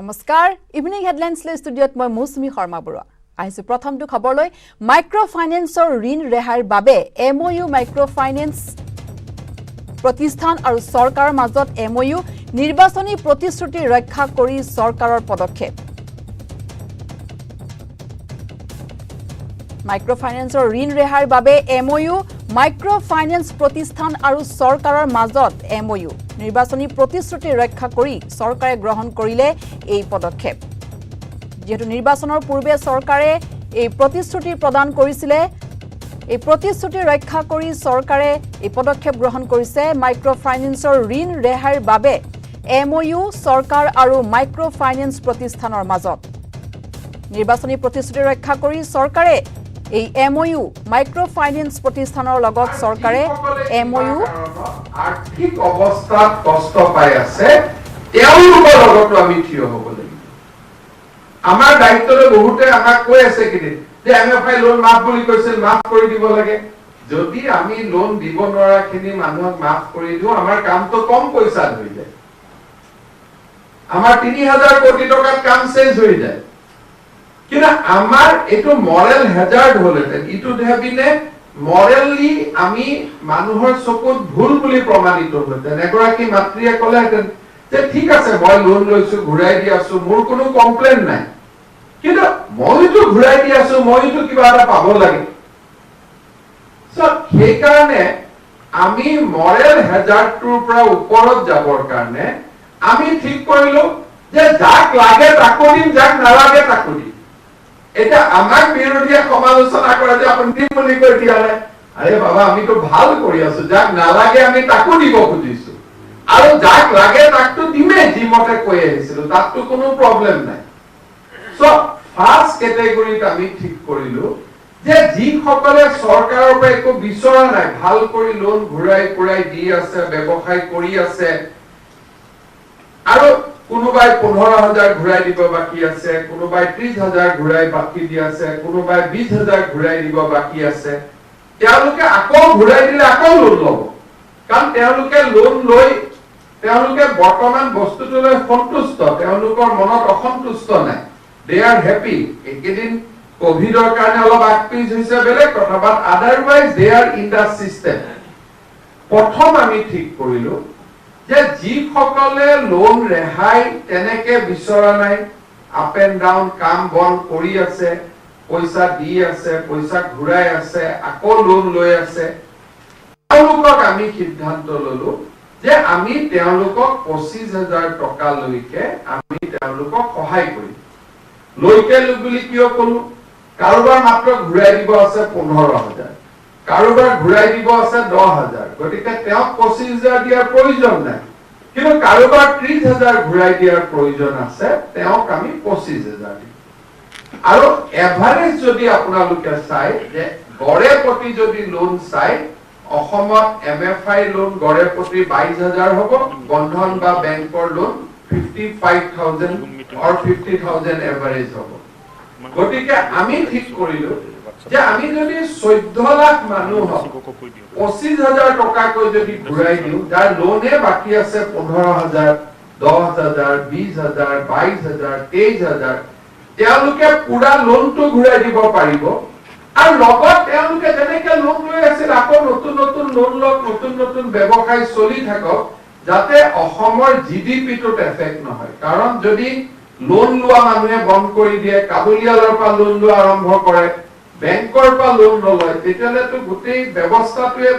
নমস্কাৰ evening headlines লৈ ষ্টুডিঅত মই মৌসুমী শৰ্মা বৰুৱা আহিছো প্ৰথমটো খবৰলৈ মাইক্ৰো ফাইনেন্সৰ ঋণ ৰেহাইৰ বাবে এমঅইউ মাইক্ৰো ফাইনেন্স প্ৰতিষ্ঠান আৰু চৰকাৰৰ মাজত এমঅইউ নিৰ্বাচনী প্ৰতিশ্ৰুতি ৰক্ষা কৰি চৰকাৰৰ পদক্ষেপ মাইক্ৰো ফাইনেন্সৰ ঋণ ৰেহাইৰ বাবে এমঅইউ মাইক্ৰো ফাইনেন্স প্ৰতিষ্ঠান আৰু চৰকাৰৰ মাজত এমঅইউ নিৰ্বাচনী প্ৰতিশ্ৰুতি ৰক্ষা কৰি চৰকাৰে গ্ৰহণ কৰিলে এই পদক্ষেপ যেহেতু নিৰ্বাচনৰ পূৰ্বে চৰকাৰে এই প্ৰতিশ্ৰুতি প্ৰদান কৰিছিলে এই প্ৰতিশ্ৰুতি ৰক্ষা কৰি চৰকাৰে এই পদক্ষেপ গ্ৰহণ কৰিছে মাইক্ৰো ফাইনেন্সৰ ঋণ ৰেহাইৰ বাবে এমঅইউ চৰকাৰ আৰু মাইক্ৰো ফাইনেন্স প্ৰতিষ্ঠানৰ মাজত নিৰ্বাচনী প্ৰতিশ্ৰুতি ৰক্ষা কৰি চৰকাৰে এই এমঅইউ মাইক্ৰো ফাইনেন্স প্ৰতিষ্ঠানৰ লগত চৰকাৰে এমঅইউ আৰ্থিক অৱস্থাত কষ্ট পাই আছে তেওঁলোকৰ লগত আমি থিয় হ'ব লাগিব আমাৰ দায়িত্বৰে বহুতে আমাক কৈ আছে কি যে এমএফআই লোন মাফ বুলি কৈছিল মাফ কৰি দিব লাগে যদি আমি লোন দিব নোৱাৰাখিনি মানুহক মাফ কৰি দিও আমাৰ কামটো কম পইচাত হৈ যায় আমাৰ 3000 কোটি টকাত কাম শেষ হৈ যায় কিন্তু আমাৰ এটো মৰেল হ্যাজাৰ্ড হলেতে ইটো দেবিনে মৰেলি আমি মানুহৰ চকুত ভুল বুলি প্ৰমাণিত হতেন এগৰাকী মাতৃয়ে ক'লেহেঁতেন যে ঠিক আছে মই লোন লৈছো ঘূৰাই দি আছো মোৰ কোনো কমপ্লেইন নাই কিন্তু মইতো ঘূৰাই দি আছো মইতো কিবা এটা পাব লাগে সো সেই কাৰণে আমি মৰেল হ্যাজাৰ্ডটোৰ পৰা ওপৰত যাবৰ কাৰণে আমি ঠিক কৰিলো যে যাক লাগে তাকো দিম যাক নালাগে তাকো দিম এটা আমাক বিৰোধীয়ে সমালোচনা কৰে যে আপুনি দিম বুলি কৈ দিয়ালে আৰে বাবা আমি তো ভাল কৰি আছো যাক নালাগে আমি তাকো দিব খুজিছো আৰু যাক লাগে তাকটো দিমে যিমতে কৈ আহিছিল তাকটো কোনো প্ৰবলেম নাই সো ফাৰ্স্ট ক্যাটাগৰীত আমি ঠিক কৰিলো যে যিসকলে চৰকাৰৰ পৰা একো বিচৰা নাই ভাল কৰি লোন ঘূৰাই দি আছে ব্যৱসায় কৰি আছে আৰু কোনোবাই 15000 ঘূৰাই দিব বাকি আছে কোনোবাই 30000 ঘূৰাই বাকি দি আছে কোনোবাই 20000 ঘূৰাই দিব বাকি আছে তেওঁলোকে আকৌ ঘূৰাই দিলে আকৌ লোন ল'ব কাৰণ তেওঁলোকে লোন লৈ তেওঁলোকে বৰ্তমান বস্তুটো লৈ সন্তুষ্ট তেওঁলোকৰ মনত অসন্তুষ্ট নাই they are happy একেদিন কোভিডৰ কাৰণে অলপ আকপিছ হৈছে বেলেগ কথা বাট otherwise they are in the system প্ৰথম আমি ঠিক কৰিলো যে যিসকলে লোন ৰেহাই তেনেকে বিচৰা নাই আপ এন্ড ডাউন কাম বন কৰি আছে পইচা দি আছে পইচা ঘূৰাই আছে আকৌ লোন লৈ আছে তেওঁলোকক আমি সিদ্ধান্ত ললো যে আমি তেওঁলোকক 25000 টকা লৈকে আমি তেওঁলোকক সহায় কৰিম লৈকে বুলি কিয় কলো কাৰোবাৰ মাত্ৰ ঘূৰাই দিব আছে 15000 কাৰোবাৰ ঘূৰাই দিব আছে 10000 গতিকে তেওঁক 25000 দিয়াৰ প্ৰয়োজন নাই কিন্তু কাৰোবাৰ 30000 ঘূৰাই দিয়াৰ প্ৰয়োজন আছে তেওঁক আমি 25000 দিম আৰু এভাৰেজ যদি আপোনালোকে চাই যে গড়ে প্ৰতি যদি লোন চাই অসমত এমএফআই লোন গড়ে প্ৰতি 22000 হ'ব বন্ধন বা বেংকৰ লোন 55000 or 50000 এভাৰেজ হ'ব গতিকে আমি ঠিক কৰিলো যে আমি যদি 14 লাখ মানুহ 25000 টকা কৈ যদি ঘূৰাই দিও যাৰ লোনে বাকি আছে 15000 10000 20000 22000 23000 তেওঁলোকে পুৰা লোনটো ঘূৰাই দিব পাৰিব আৰু লগত তেওঁলোকে যেনেকে লোন লৈ আছিল আকৌ নতুন নতুন লোন লওক নতুন নতুন ব্যৱসায় চলি থাকক যাতে অসমৰ জিডিপিটোত এফেক্ট নহয় কাৰণ যদি লোন লোৱা মানুহে বন্ধ কৰি দিয়ে কাবুলিয়ালৰ পৰা লোন লোৱা আৰম্ভ কৰে বেংকৰ পৰা লোন নলয় তেতিয়ালেতো গোটেই ব্যৱস্থাটোৱে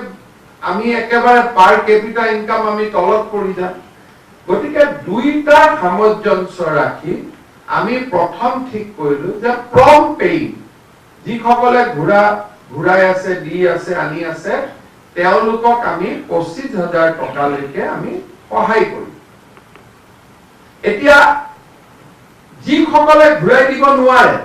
আমি একেবাৰে পাৰ ক্যাপিটা ইনকাম আমি তলত পৰি যাম গতিকে দুইটা সামঞ্জস্য ৰাখি আমি প্ৰথম ঠিক কৰিলো যে প্ৰম পেইং যিসকলে ঘূৰাই আছে দি আছে আনি আছে তেওঁলোকক আমি 25000 টকা লৈকে আমি সহায় কৰিম এতিয়া যিসকলে ঘূৰাই দিব নোৱাৰে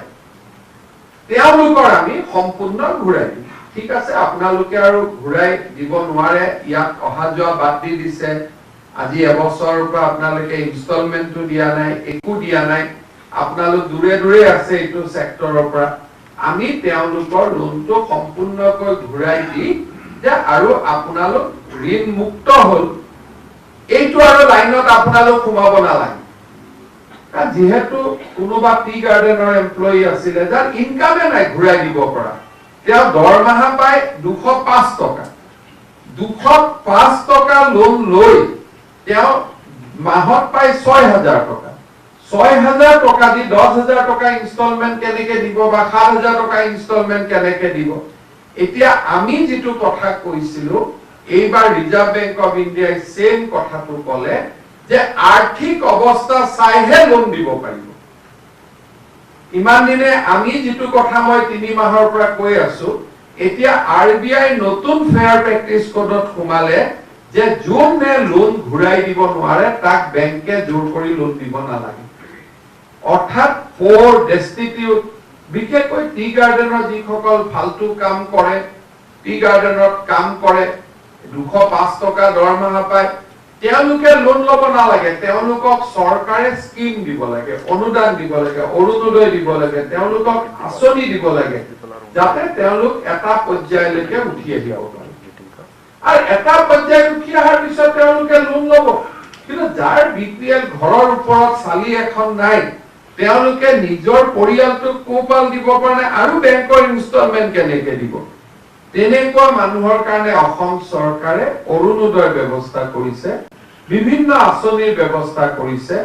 তেওঁলোকৰ আমি সম্পূৰ্ণ ঘূৰাই দিম ঠিক আছে আপোনালোকে আৰু ঘূৰাই দিব নোৱাৰে ইয়াত অহা যোৱা বাদ দি দিছে আজি এবছৰৰ পৰা আপোনালোকে ইনষ্টলমেন্টটো দিয়া নাই একো দিয়া নাই আপোনালোক দূৰে দূৰে আছে এইটো সেক্টৰৰ পৰা আমি তেওঁলোকৰ লোনটো সম্পূৰ্ণকৈ ঘূৰাই দি যে আৰু আপোনালোক ঋণ মুক্ত হল এইটো আৰু লাইনত আপোনালোক সোমাব নালাগে যেহেতু কোনোবা টি গাৰ্ডেনৰ এমপ্লয়ী আছিলে যাৰ ইনকামে নাই ঘূৰাই দিব পৰা, তেওঁ দৰমহা পায় 205 টকা, 205 টকা লোন লৈ তেওঁ মাহত পায় 6000 টকা, 6000 টকা দি 10000 টকা ইনষ্টলমেন্ট কেনেকে দিব বা 7000 টকা ইনষ্টলমেন্ট কেনেকে দিব। এতিয়া আমি যেটো কথা কৈছিলো, এইবাৰ ৰিজাৰ্ভ বেংক অফ ইণ্ডিয়াই সেম কথাটো ক'লে যে আৰ্থিক অৱস্থা চাইহে লোন দিব পাৰিব। ইমান দিনে আমি যেটো কথা মই 3 মাহৰ পৰা কৈ আছো, এতিয়া আৰবিআই নতুন ফেয়াৰ প্ৰেক্টিস কোডত সোমালে যে যোনে লোন ঘূৰাই দিব নোৱাৰে তাক বেংকে জোৰ কৰি লোন দিব নালাগে। অৰ্থাৎ ফৰ ডেষ্টিটিউট, বিশেষকৈ টি গাৰ্ডেনৰ যিসকল ফালতু কাম কৰে, টি গাৰ্ডেনত কাম কৰে, 205 টকা দৰমহা পায়, তেওঁলোকে লোন ল'ব নালাগে। তেওঁলোকক চৰকাৰে স্কিম দিব লাগে, অনুদান দিব লাগে, অৰুণোদয় দিব লাগে, তেওঁলোকক আঁচনি দিব লাগে, যাতে তেওঁলোক এটা পৰ্যায়লৈকে উঠি আহিব পাৰে। আৰু এটা পৰ্যায় উঠি অহাৰ পিছত তেওঁলোকে লোন ল'ব। কিন্তু যাৰ বিপিএল ঘৰৰ ওপৰত চালি এখন নাই, তেওঁলোকে নিজৰ পৰিয়ালটোক পোহপাল দিব পৰা নাই আৰু বেংকৰ ইনষ্টলমেন্ট কেনেকে দিব। তেনেকুৱা মানুহৰ কাৰণে অসম চৰকাৰে অৰুণোদয় ব্যৱস্থা কৰিছে, বিভিন্ন আঁচনিৰ ব্যৱস্থা কৰিছে।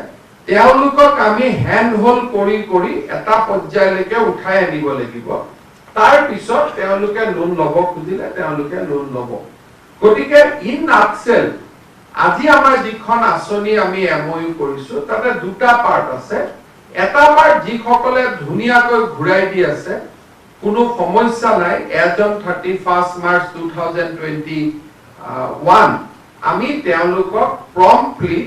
তেওঁলোকক আমি হ্যান্ড হোল্ড কৰি কৰি এটা পৰ্যায়লৈকে উঠাই আনিব লাগিব। তাৰ পিছত তেওঁলোকে লোন ল'ব খুজিলে তেওঁলোকে লোন ল'ব। গতিকে ইন নাটসেল আজি আমাৰ যিখন আঁচনি আমি এমঅইউ কৰিছো, তাতে দুটা পাৰ্ট আছে। এটা পাৰ্ট যিসকলে ধুনীয়াকৈ ঘূৰাই দি আছে, কোনো সমস্যা নাই, এজ অন 31 মাৰ্চ 2021 আমি তেওঁলোকক প্ৰম্পটলি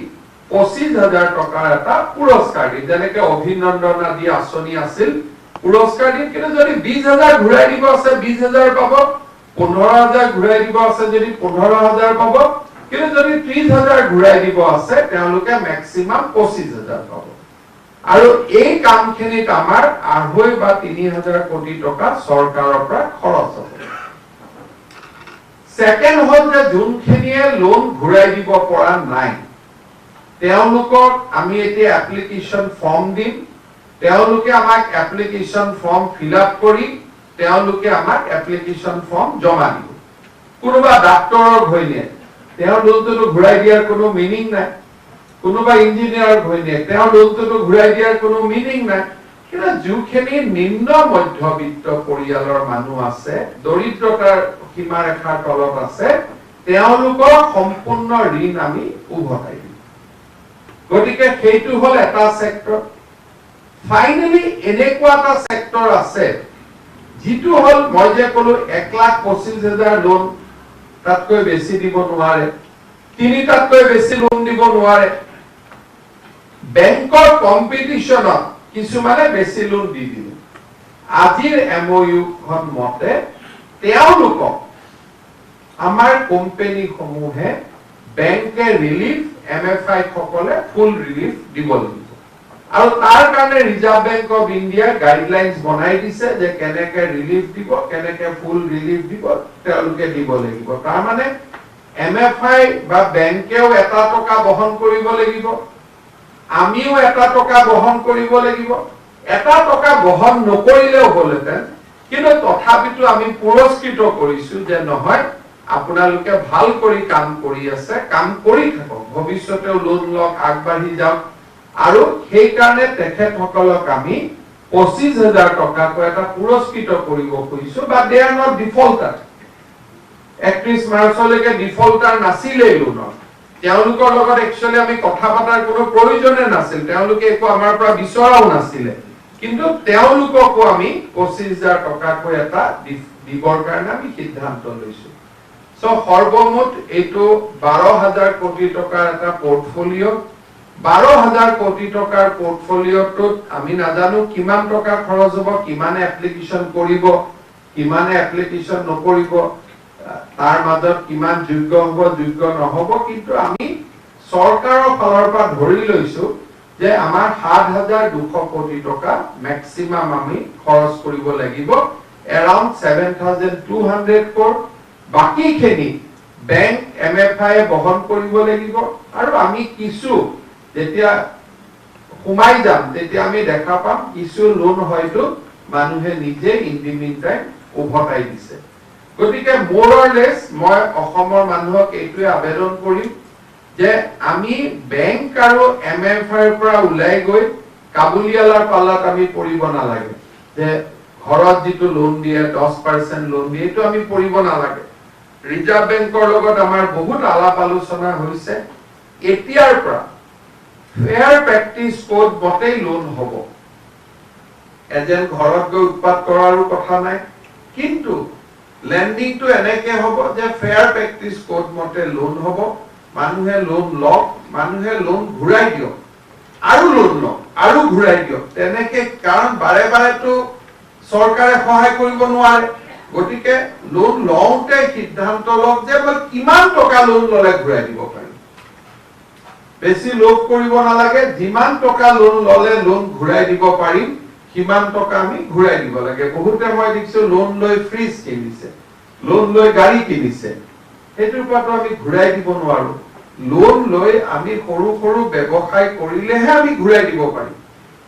25000 টকাৰ এটা পুৰস্কাৰ দিম। যেনেকে অভিনন্দন আদি আঁচনি আছিল, পুৰস্কাৰ দিম। কিন্তু যদি 20000 ঘূৰাই দিব আছে 20000 পাব, 15000 ঘূৰাই দিব আছে যদি 15000 পাব, কিন্তু যদি 30000 ঘূৰাই দিব আছে তেওঁলোকে ম্যাক্সিমাম 25000 পাব। আৰু এই কামখিনিত আমাৰ 2.5 বা 3000 কোটি টকা চৰকাৰৰ পৰা খৰচ হ'ব। সেকেন্ড হল যে যোনখিনিয়ে লোন ঘূৰাই দিব পৰা নাই, তেওঁলোকক আমি এতিয়া এপ্লিকেশন ফৰ্ম দিম। তেওঁলোকে আমাক এপ্লিকেশন ফৰ্ম ফিল আপ কৰি তেওঁলোকে আমাক এপ্লিকেশন ফৰ্ম জমা দিব। কোনোবা ডাক্তৰৰ ঘৈণীয়েক, তেওঁৰ লোনটো ঘূৰাই দিয়াৰ কোনো মিনিং নাই। কোনোবা ইঞ্জিনিয়াৰৰ ঘৈণীয়েক, তেওঁৰ লোনটো ঘূৰাই দিয়াৰ কোনো মিনিং নাই। কিন্তু যিখিনি নিম্ন মধ্যবিত্ত পৰিয়ালৰ মানুহ আছে, দৰিদ্ৰতাৰ সীমাৰেখাৰ তলত আছে, তেওঁলোকৰ সম্পূৰ্ণ ঋণ আমি উভতাই দিম। গতিকে সেইটো হল এটা সেক্টৰ। ফাইনালি এনেকুৱা এটা সেক্টৰ আছে যিটো হল মই যে কলো 1,25,000 লোন, তাতকৈ বেছি দিব নোৱাৰে, 3টাতকৈ বেছি লোন দিব নোৱাৰে। বেংকৰ কম্পিটিশনত কিছুমানে বেছি লোন দি দিলে। আজিৰ এমঅইউ খন মতে তেওঁলোকক আমাৰ কোম্পানী সমূহে বেংকে ৰিলিফ, এমএফআই সকলে ফুল ৰিলিফ দিব লাগিব। আৰু তাৰ কাৰণে reserve bank of India guidelines বনাই দিছে যে কেনেকে ৰিলিফ দিব, কেনেকে ফুল ৰিলিফ দিব, তেওঁলোকে দিব লাগিব। তাৰ মানে এমএফআই বা বেংকেও 1 টকা বহন কৰিব লাগিব, আমিও 1 টকা বহন কৰিব লাগিব। 1 টকা বহন নকৰিলেও হলহেঁতেন, কিন্তু তথাপিতো আমি পুৰস্কৃত কৰিছো যে নহয়, আপোনালোকে ভাল কৰি কাম কৰি আছে, কাম কৰি থাকক, ভৱিষ্যতেও লোন লওক, আগবাঢ়ি যাওক। আৰু সেই কাৰণে তেখেতসকলক আমি 25000 টকাকৈ এটা পুৰস্কৃত কৰিব খুজিছো। বা দে আৰ নট ডিফল্টাৰ, 31 মাৰ্চলৈকে ডিফল্টাৰ নাছিলেই লোনৰ। তেওঁলোকৰ লগত একচুয়ালি আমি কথা পতাৰ কোনো প্ৰয়োজনে নাছিল, তেওঁলোকে একো আমাৰ পৰা বিচৰাও নাছিলে। কিন্তু তেওঁলোককো আমি 25000 টকাকৈ এটা দিবৰ কাৰণে আমি সিদ্ধান্ত লৈছো। সো সৰ্বমুঠ এইটো 12000 কোটি টকাৰ এটা পোৰ্টফলিও। 12000 কোটি টকাৰ পোৰ্টফলিওটোত আমি নাজানো কিমান টকা খৰচ হ'ব, কিমানে এপ্লিকেশন কৰিব, কিমানে এপ্লিকেশন নকৰিব, তাৰ মাজত কিমান যোগ্য হ'ব, যোগ্য নহব। কিন্তু আমি চৰকাৰৰ ফালৰ পৰা ধৰি লৈছো যে আমাৰ 7200 কোটি টকা ম্যাক্সিমাম আমি খৰচ কৰিব লাগিব, এৰাউণ্ড 7200 crore। বাকিখিনি বেংক, এমএফআই বহন কৰিব লাগিব। আৰু আমি কিছু যেতিয়া সোমাই যাম তেতিয়া আমি দেখা পাম কিছু লোন হয়তো মানুহে নিজে ইন দি মিন টাইম উভতাই দিছে গতিকে মোৰ অৰ লেছ মই অসমৰ মানুহক এইটোৱে আবেদন কৰিম যে আমি বেংক আৰু এমএফআই ৰ পৰা উলাই গৈ কাবুলিয়ালাৰ পাল্লাত আমি পৰিব নালাগে যে ঘৰত যিটো লোন দিয়ে 10% লোন দিয়ে এইটো আমি পৰিব নালাগে ৰিজাৰ্ভ বেংকৰ লগত আমাৰ বহুত আলাপ আলোচনা হৈছে এতিয়াৰ পৰা ফেয়াৰ প্ৰেক্টিস কোড মতেই লোন হ'ব এজেন ঘৰত গৈ উৎপাদ কৰাৰো কথা নাই কিন্তু লেন্ডিং টু এনেকে হ'ব যে ফেয়াৰ প্ৰেক্টিস কোড মতে লোন হ'ব মানুহে লোন লওক মানুহে লোন ঘূৰাই দিয়ক আৰু লোন লওক আৰু ঘূৰাই দিয়ক তেনেকে কাৰণ বাৰে বাৰে তো চৰকাৰে সহায় কৰিব নোৱাৰে গতিকে লোন লওঁতে সিদ্ধান্ত লওক যে মই কিমান টকা লোন ললে ঘূৰাই দিব পাৰিম বেছি লোভ কৰিব নালাগে যিমান টকা লোন ললে লোন ঘূৰাই দিব পাৰিম কিমান টকা আমি ঘূৰাই দিব লাগে বহুতে মই দেখিছো লোন লৈ ফ্ৰিজ কিনিছে লোন লৈ গাড়ী কিনিছে হেতুৰ পাতো আমি ঘূৰাই দিব নোৱাৰো লোন লৈ আমি সৰু সৰু ব্যৱসায় কৰিলেহে আমি ঘূৰাই দিব পাৰিম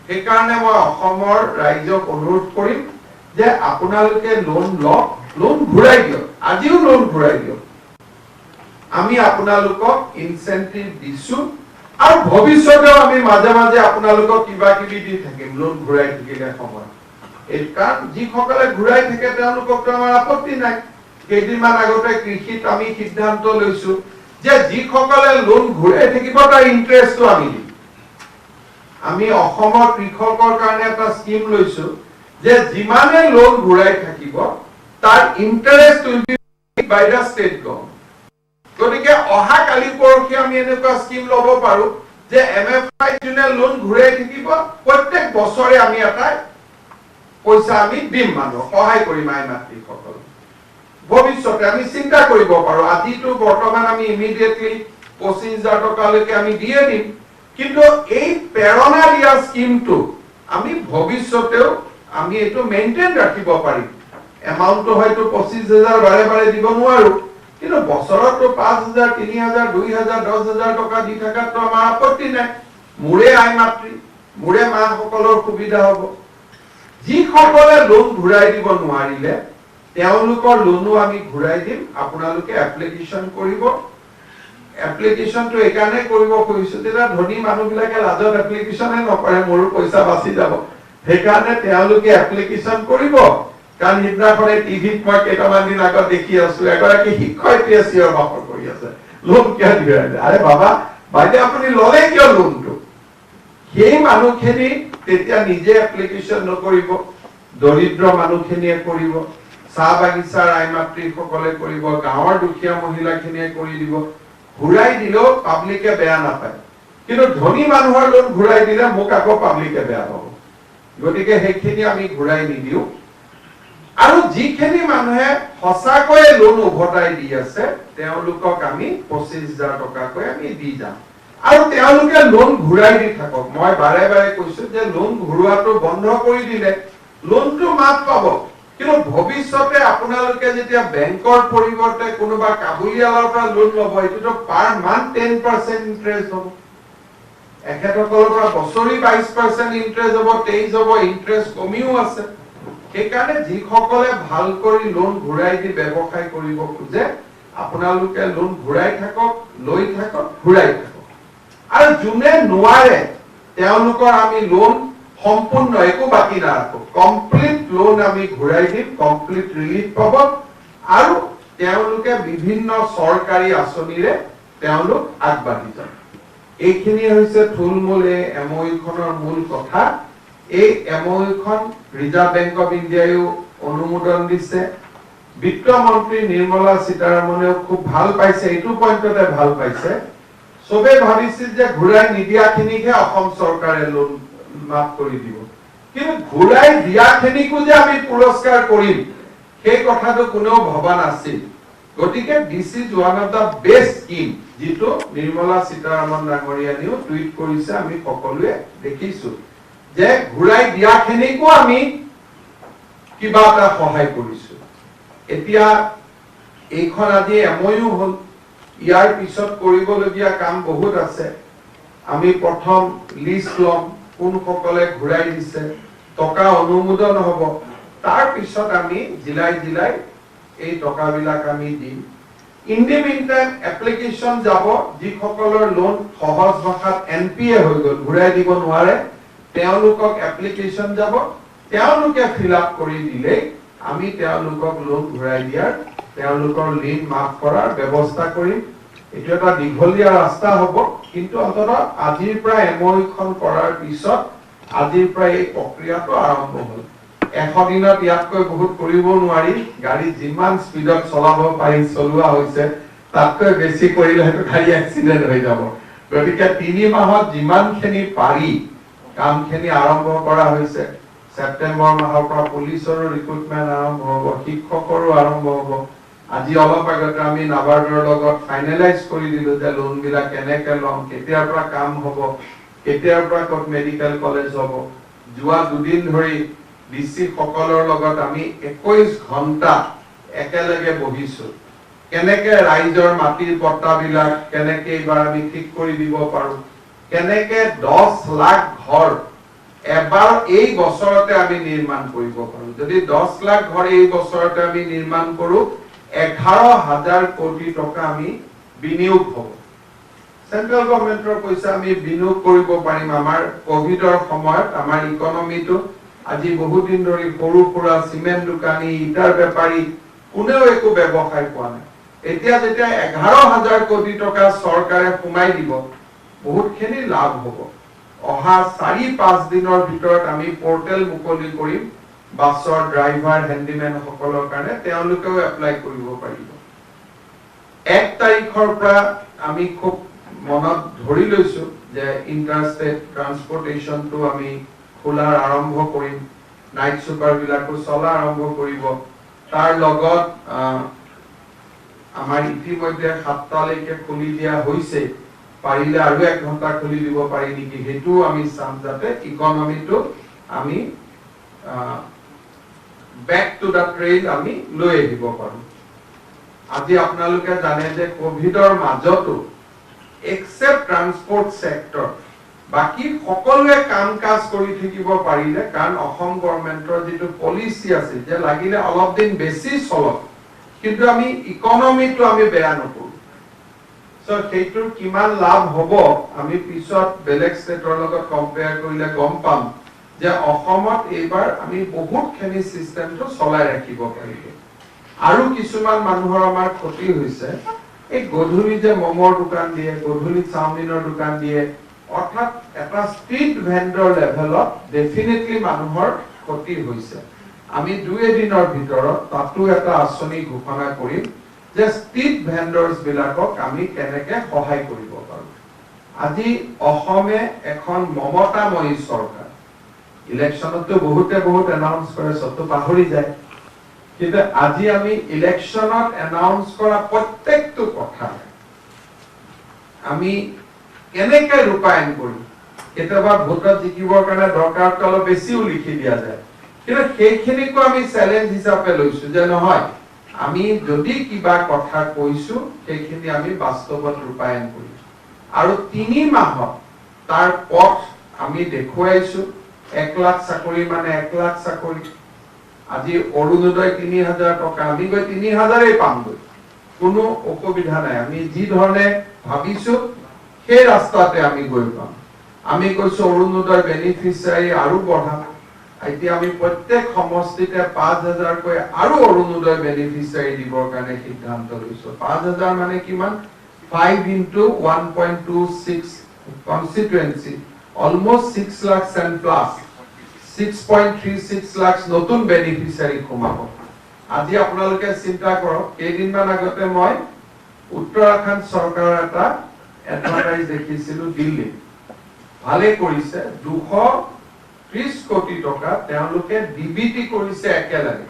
এই কাৰণে মই অসমৰ ৰাইজক অনুৰোধ কৰিম যে আপোনালোকে লোন লওক লোন ঘূৰাই দিয়ক আজিও লোন ঘূৰাই দিয়ক আমি আপোনালোকক ইনসেন্টিভ দিছো আৰু ভৱিষ্যতেও আমি মাজে মাজে আপোনালোকক কিবা কিবি দি থাকিম লোন ঘূৰাই থাকিলে সময় এই কাৰণ যিসকলে ঘূৰাই থাকে তেওঁলোকক আমাৰ আপত্তি নাই কেইদিনমান আগতে কৃষিত আমি সিদ্ধান্ত লৈছো যে যিসকলে লোন ঘূৰাই থাকিব তাৰ ইন্টাৰেষ্টটো আমি দিম আমি অসমৰ কৃষকৰ কাৰণে এটা স্কিম লৈছো যে যিমানে লোন ঘূৰাই থাকিব তাৰ interest will be by the state government গতিকে অহা কালি পৰখি আমি এনেকুৱা স্কিম লব পাৰো যে এমএফআই জুনে লোন ঘূৰাই থাকিব প্ৰত্যেক বছৰে আমি এটা পইচা আমি দিম মানুহ সহায় কৰিম আই মাতৃসকল ভৱিষ্যতে আমি চিন্তা কৰিব পাৰো আজিতো বৰ্তমান আমি ইমিডিয়েটলি 25000 টকালৈকে আমি দিয়ে দিম কিন্তু এই প্ৰেৰণা দিয়া স্কিমটো আমি ভৱিষ্যতেও আমি এটো মেইনটেইন ৰাখিব পাৰিম এমাউন্টটো হয়তো 25000 বাৰে বাৰে দিব নোৱাৰো কিন্তু বছৰতো 5000 3000 2000 10000 টকা দি থাকাটো আমাৰ আপত্তি নাই মুৰে আই মাতৃ মুৰে মা সকলৰ সুবিধা হ'ব যিসকলে লোন ঘূৰাই দিব নোৱাৰিলে তেওঁলোকৰ লোনও আমি ঘূৰাই দিম আপোনালোকে এপ্লিকেশন কৰিব এপ্লিকেশনটো একানে কৰিব কৈছো তেতিয়া ধনী মানুহবিলাকে লাজত এপ্লিকেশনে নকৰে মোৰ পইচা বাচি যাব সেইকাৰণে তেওঁলোকে এপ্লিকেশন কৰিব কাৰণ হিদিনাখনে টিভিত মই কেইটামান দিন আগত দেখি আছো এগৰাকী শিক্ষয়িত্ৰীয়ে চিঞৰ বাখৰ কৰি আছে লোন কিয় দিয়ে আৰে বাবা বাইদে আপুনি ললে কিয় লোনটো সেই মানুহখিনি তেতিয়া নিজে এপ্লিকেশন নকৰিব দৰিদ্ৰ মানুহখিনিয়ে কৰিব চাহ বাগিচাৰ আই মাতৃসকলে কৰিব গাঁৱৰ দুখীয়া মহিলাখিনিয়ে কৰি দিব ঘূৰাই দিলেও পাব্লিকে বেয়া নাপায় কিন্তু ধনী মানুহৰ লোন ঘূৰাই দিলে মোক আকৌ পাব্লিকে বেয়া পাব গতিকে সেইখিনি আমি ঘূৰাই নিদিও আৰু যিখিনি মানুহে হসাকৈ লোন উভতাই দি আছে তেওঁলোকক আমি 25000 টকাকৈ আমি দি যাম আৰু তেওঁলোকে লোন ঘূৰাই দি থাকক মই বাৰে বাৰে কৈছো যে লোন ঘূৰোৱাটো বন্ধ কৰি দিলে লোনটো মাফ পাব কিন্তু ভৱিষ্যতে আপোনালোকে যেতিয়া বেংকৰ পৰিৱৰ্তে কোনোবা কাবুলিয়ালৰ পৰা লোন ল'ব এটো পাৰ মান্থ 10% ইন্টাৰেষ্ট হ'ব একেসকলৰ পৰা বছৰি 22% ইন্টাৰেষ্ট হ'ব 23 হ'ব ইন্টাৰেষ্ট কমিও আছে সেইকাৰণে যিসকলে ভাল কৰি লোন ঘূৰাই দি ব্যৱসায় কৰিব খোজে আপোনালোকে লোন ঘূৰাই থাকক লৈ থাকক ঘূৰাই থাকক আৰু যোনে নোৱাৰে তেওঁলোকৰ আমি লোন সম্পূৰ্ণ একো বাকি নাৰাখো কমপ্লিট লোন আমি ঘূৰাই দিম কমপ্লিট ৰিলিফ পাব আৰু তেওঁলোকে বিভিন্ন চৰকাৰী আঁচনিৰে তেওঁলোক আগবাঢ়ি যাব এইখিনি হৈছে থুলমূল এমঅইউ খনৰ মূল কথা এই এমঅইউ খন ৰিজাৰ্ভ বেংক অফ ইণ্ডিয়ায়ো অনুমোদন দিছে বিত্ত মন্ত্ৰী নিৰ্মলা সীতাৰামনেও খুব ভাল পাইছে এইটো পইণ্টতে ভাল পাইছে সবে ভাবিছিল যে ঘূৰাই নিদিয়াখিনিকহে অসম চৰকাৰে লোন মাফ কৰি দিব কিন্তু ঘূৰাই দিয়াখিনিকো যে আমি পুৰস্কাৰ কৰিম সেই কথাটো কোনেও ভবা নাছিল গতিকে this is one of the best scheme যেটো নিৰ্মলা সীতাৰামন ডাঙৰীয়ানিও টুইট কৰিছে আমি সকলোৱে দেখিছো যে ঘূৰাই দিয়াখিনিকো আমি কিবা এটা সহায় কৰিছো এতিয়া এইখন আজি এমঅইউ হল ইয়াৰ পিছত কৰিবলগীয়া কাম বহুত আছে আমি প্ৰথম লিষ্ট লম কোন সকলে ঘূৰাই দিছে টকা অনুমোদন হ'ব তাৰ পিছত আমি জিলাই জিলাই এই টকাবিলাক আমি দিম in the mean time application যাব যি সকলৰ লোন সহজ ভাষাত এনপিএ হৈ গল ঘূৰাই দিব নোৱাৰে তেওঁলোকক এপ্লিকেশন যাব তেওঁলোকে ফিল আপ কৰি দিলে আমি তেওঁলোকক লোন ঘূৰাই দিয়াৰ তেওঁলোকৰ ঋণ মাফ কৰাৰ ব্যৱস্থা কৰিম এটো এটা দীঘলীয়া ৰাস্তা হ'ব কিন্তু অন্তত আজিৰ পৰা এমওইখন কৰাৰ পিছত আজিৰ পৰা এই প্ৰক্ৰিয়াটো আৰম্ভ হ'ল 100 দিনত ইয়াতকৈ বহুত কৰিব নোৱাৰি গাড়ী যিমান স্পিডত চলাব পাৰি চলোৱা হৈছে তাতকৈ বেছি কৰিলে হয়তো গাড়ী এক্সিডেন্ট হৈ যাব গতিকে 3 মাহত যিমানখিনি পাৰি কামখিনি আৰম্ভ কৰা হৈছে সেপ্টেম্বৰ মাহৰ পৰা পুলিচৰ ৰিক্ৰুটমেন্ট আৰম্ভ হ'ব শিক্ষকৰো আৰম্ভ হ'ব আজি অলপ আগতে আমি নাবাৰ্ডৰ লগত ফাইনালাইজ কৰি দিলো যে লোন বিলাক কেনেকে লম কেতিয়াৰ পৰা কাম হ'ব কেতিয়াৰ পৰা কত মেডিকেল কলেজ হ'ব যোৱা দুদিন ধৰি ডিসি সকলৰ লগত আমি 21 ঘণ্টা একেলগে বহিছো কেনেকে ৰাইজৰ মাটিৰ পট্টাবিলাক কেনেকে এবাৰ আমি ঠিক কৰি দিব পাৰো কেনেকে 10 লাখ ঘৰ এবাৰ এই বছৰতে আমি নিৰ্মাণ কৰিব পাৰো যদি 10 লাখ ঘৰ এই বছৰতে আমি নিৰ্মাণ কৰো 11,000 কোটি টকা আমি বিনিয়োগ হ'ব সেন্ট্ৰাল গভৰ্নমেন্টৰ পইচা আমি বিনিয়োগ কৰিব পাৰিম আমাৰ কোভিডৰ সময়ত আমাৰ ইকোনমিটো আজি বহুত দিন ধৰি সৰু সুৰা সিমেন্ট দোকানী ইটাৰ বেপাৰী কোনেও একো ব্যৱসায় পোৱা নাই এতিয়া যেতিয়া 11,000 কোটি টকা চৰকাৰে সোমাই দিব বহুতখিনি লাভ হ'ব অহা 4-5 দিনৰ ভিতৰত আমি পোৰ্টেল মুকলি কৰিম বাছৰ ড্ৰাইভাৰ হেণ্ডিমেন সকলৰ কাৰণে তেওঁলোকেও এপ্লাই কৰিব পাৰিব 1 তাৰিখৰ পৰা আমি খুব মনত ধৰি লৈছো যে ইন্টাৰষ্টেট ট্ৰান্সপোৰ্টেশনটো আমি খোলাৰ আৰম্ভ কৰিম নাইট সুপাৰ বিলাকো চলা আৰম্ভ কৰিব তাৰ লগত আমাৰ ইতিমধ্যে 7টা লৈকে খুলি দিয়া হৈছে পাৰিলে আৰু 1 ঘণ্টা খুলি দিব পাৰি নেকি হেতু আমি চাম যাতে ইকোনমিটো আমি back to the trail আমি লৈ আহিব পাৰো আজি আপোনালোকে জানে যে কোভিডৰ মাজতো except transport sector বাকি সকলোৱে কাম কাজ কৰি থাকিব পাৰিলে কাৰণ অসম গভৰ্নমেন্টৰ যেটো পলিসি আছে যে লাগিলে অলপ দিন বেছি চলক কিন্তু আমি ইকোনমিটো আমি বেয়া নকৰো সো সেইটোৰ কিমান লাভ হ'ব আমি পিছত বেলেগ ষ্টেটৰ লগত কম্পেয়াৰ কৰিলে গম পাম যে অসমত এইবাৰ আমি বহুতখিনি সিস্টেমটো চলাই ৰাখিব পাৰিব আৰু কিছুমান মানুহৰ আমাৰ ক্ষতি হৈছে এই গধুলি যে মমৰ দোকান দিয়ে গধুলি চাউমিনৰ দোকান দিয়ে অৰ্থাৎ এটা ষ্ট্ৰীট ভেন্ডৰ লেভেলত ডেফিনেটলি মানুহৰ ক্ষতি হৈছে আমি 2 দিনৰ ভিতৰত তাতো এটা আঁচনি ঘোষণা কৰিম যে ষ্ট্ৰীট ভেন্ডৰ্স বিলাকক আমি কেনেকে সহায় কৰিব পাৰো আজি অসমে এখন মমতাময়ী চৰকাৰ ইলেকশনতো বহুত এনাউন্স কৰে সবটো পাহৰি যায় কিন্তু আজি আমি ইলেকশনত এনাউন্স কৰা প্ৰত্যেকটো কথা আমি কেনেকে ৰূপায়ণ কৰিম কেতিয়াবা ভোটত জিকিবৰ কাৰণে দৰকাৰটো অলপ বেছিও লিখি দিয়া যায় কিন্তু সেইখিনিকো আমি চ্যালেঞ্জ হিচাপে লৈছো যে নহয় আমি যদি কিবা কথা কৈছো সেইখিনি আমি বাস্তৱত ৰূপায়ণ কৰিম আৰু 3 মাহত তাৰ পথ আমি দেখুৱাইছো 1 লাখ চাকৰি মানে 1 লাখ চাকৰি আজি অৰুণোদয় 3000 টকা আমি গৈ 3000 পামগৈ কোনো অসুবিধা নাই আমি যি ধৰণে ভাবিছো সেই ৰাস্তাতে আমি গৈ পাম আমি কৈছো অৰুণোদয় বেনিফিচিয়াৰী আৰু বঢ়াম এতিয়া আমি প্ৰত্যেক সমষ্টিতে 5000 কৈ আৰু অৰুণোদয় বেনিফিচিয়াৰী দিবৰ কাৰণে সিদ্ধান্ত লৈছো 5000 মানে কিমান 5 into 1.26 constituency almost 6 lakhs and plus 6.36 lakhs নতুন বেনিফিচিয়াৰী কমাব আজি আপোনালোকে চিন্তা কৰক কেইদিনমান আগতে মই উত্তৰাখণ্ড চৰকাৰৰ এটা এডভাৰটাইজ দেখিছিলো দিল্লী ভালে কৰিছে 230 কোটি টকা তেওঁলোকে ডিবিটি কৰিছে একেলগে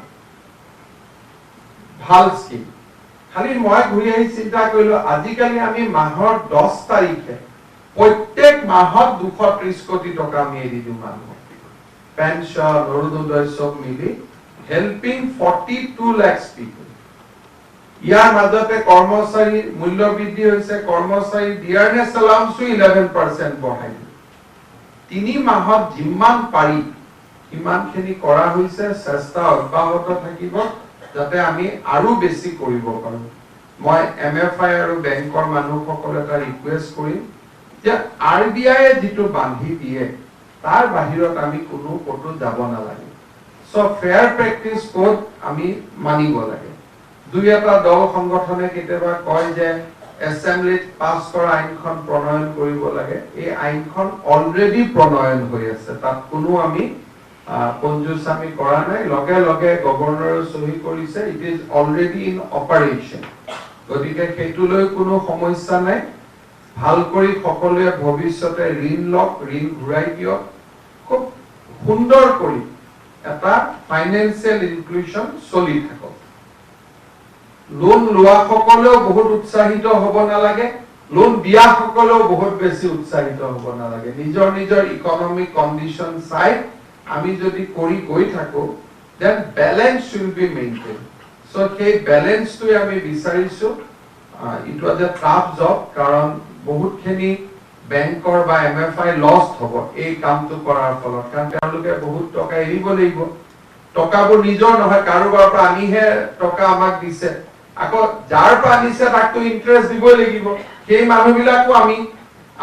ভাল স্কিম খালি মই ঘূৰি আহি চিন্তা কৰিলো আজিকালি আমি মাহৰ 10 তাৰিখে প্ৰত্যেক মাহত 230 কোটি টকা আমি এৰি দিওঁ মানুহক পেনশন অৰুণোদয় সব মিলি হেল্পিং 42 lakhs people ইয়াৰ মাজতে কৰ্মচাৰী মূল্য বৃদ্ধি হৈছে কৰ্মচাৰী ডিয়াৰনেছ এলাউন্সও 11% বঢ়াই 3 মাহত যিমান পাৰি ইমানখিনি কৰা হৈছে চেষ্টা অব্যাহত থাকিব যাতে আমি আৰু বেছি কৰিব পাৰো মই এমএফআই আৰু বেংকৰ মানুহসকল এটা ৰিকুৱেষ্ট কৰিম যে আৰবিআই যেটো বান্ধি দিয়ে তাৰ বাহিৰত আমি কোনো কতো যাব নালাগে সো ফেয়াৰ প্ৰেক্টিস কোড আমি মানিব লাগে দুই এটা দল সংগঠনে কেতিয়াবা কয় যে এছেম্বলিত পাস কৰা আইনখন প্ৰণয়ন কৰিব লাগে এই আইনখন অলৰেডি প্ৰণয়ন হৈ আছে তাত কোনো আমি পঞ্জুচামি কৰা নাই লগে লগে গভৰ্ণৰ সহি কৰিছে it is already in operation গতিকে সেইটোলৈ কোনো সমস্যা নাই ভাল কৰি সকলোৱে ভৱিষ্যতে ঋণ লওক ঋণ ঘূৰাই দিয়ক খুব সুন্দৰ কৰি এটা ফাইনেন্সিয়েল ইনক্লুশন চলি থাকক লোন লোৱা সকলেও বহুত উৎসাহিত হ'ব নালাগে লোন দিয়া সকলেও বহুত বেছি উৎসাহিত হ'ব নালাগে নিজৰ নিজৰ ইকোনমিক কন্ডিশন চাই আমি যদি কৰি গৈ থাকো then balance should be maintain so সেই ব্যালেন্সটো আমি বিচাৰিছো it was a tough job কাৰণ বহুতখিনি বেংকৰ বা এমএফআই লষ্ট হ'ব এই কামটো কৰাৰ ফলত কাৰণ তেওঁলোকে বহুত টকা এৰিব লাগিব টকাবোৰ নিজৰ নহয় কাৰোবাৰ পৰা আনিহে টকা আমাক দিছে আকৌ যাৰ পৰা আনিছে তাকটো ইন্টাৰেষ্ট দিবই লাগিব সেই মানুহবিলাকো আমি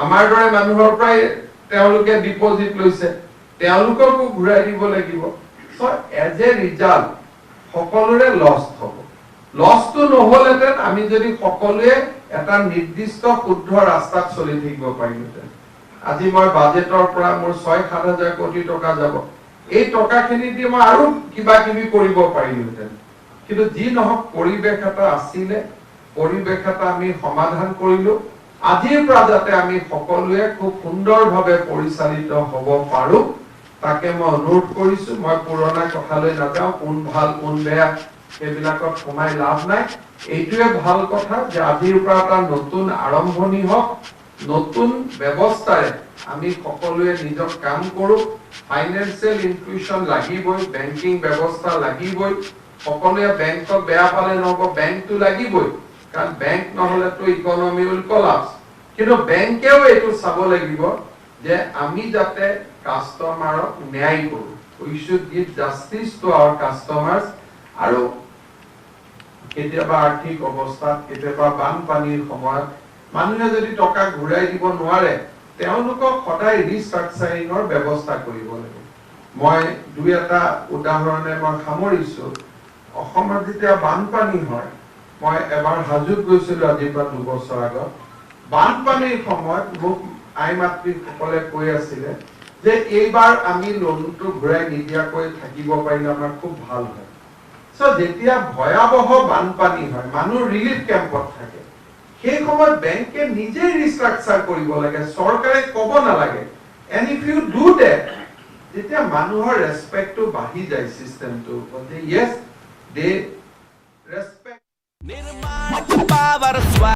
আমাৰ দৰে মানুহৰ পৰাই তেওঁলোকে ডিপোজিট লৈছে তেওঁলোককো ঘূৰাই দিব লাগিব সো এজ এ ৰিজাল্ট সকলোৰে লষ্ট হ'ব লষ্টটো নহলেতেন আমি যদি সকলোৱে এটা নিৰ্দিষ্ট শুদ্ধ ৰাস্তাত চলি থাকিব পাৰিলোঁতেন আজি মই বাজেটৰ পৰা মোৰ 6-7 কোটি টকা যাব এই টকাখিনি দি মই আৰু কিবা কিবি কৰিব পাৰিলোঁতেন কিন্তু যি নহওক পৰিৱেশ এটা আছিলে পৰিৱেশ এটা আমি সমাধান কৰিলো আজিৰ পৰা যাতে আমি সকলোৱে খুব সুন্দৰভাৱে পৰিচালিত হ'ব পাৰো তাকে মই অনুৰোধ কৰিছো মই পুৰণা কথালৈ নাযাওঁ কোন ভাল কোন বেয়া এইবিলাকত সোমাই লাভ নাই এইটোৱে ভাল কথা যে আজিৰ পৰা এটা নতুন আৰম্ভণি হওক নতুন ব্যৱস্থাৰে আমি সকলোৱে নিজৰ কাম কৰো ফাইনেন্সিয়েল ইনক্লুশন লাগিবই বেংকিং ব্যৱস্থা লাগিবই সকলোৱে বেংকক বেয়া পালে নহব বেংকটো লাগিবই কাৰণ বেংক নহলেতো ইকোনমি উইল কোলাপস কিন্তু বেংকেও এইটো চাব লাগিব যে আমি যাতে কাস্টমাৰক ন্যায় কৰো we should give justice to our customers আৰু কেতিয়াবা আৰ্থিক অৱস্থাত কেতিয়াবা বানপানীৰ সময়ত মানুহে যদি টকা ঘূৰাই দিব নোৱাৰে তেওঁলোকক সদায় ৰিষ্ট্ৰাকচাৰিংৰ ব্যৱস্থা কৰিব লাগে মই দুই এটা উদাহৰণে মই সামৰিছো অসমত যেতিয়া বানপানী হয় মই এবাৰ হাজুত গৈছিলো আজিৰ পৰা 2 বছৰ আগত বানপানীৰ সময়ত মোক আই মাতৃসকলে কৈ আছিলে যে এইবাৰ আমি লোনটো ঘূৰাই নিদিয়াকৈ থাকিব পাৰিলে আমাৰ খুব ভাল হয় সো যেতিয়া ভয়াবহ বানপানী হয় মানুহ ৰিলিফ কেম্পত থাকে সেই সময়ত বেংকে নিজে ৰিষ্ট্ৰাকচাৰ কৰিব লাগে চৰকাৰে ক'ব নালাগে and if you do that যেতিয়া মানুহৰ ৰেসপেক্টটো বাঢ়ি যায় সিস্টেমটো যে ইয়েস দে ৰেসপেক্ট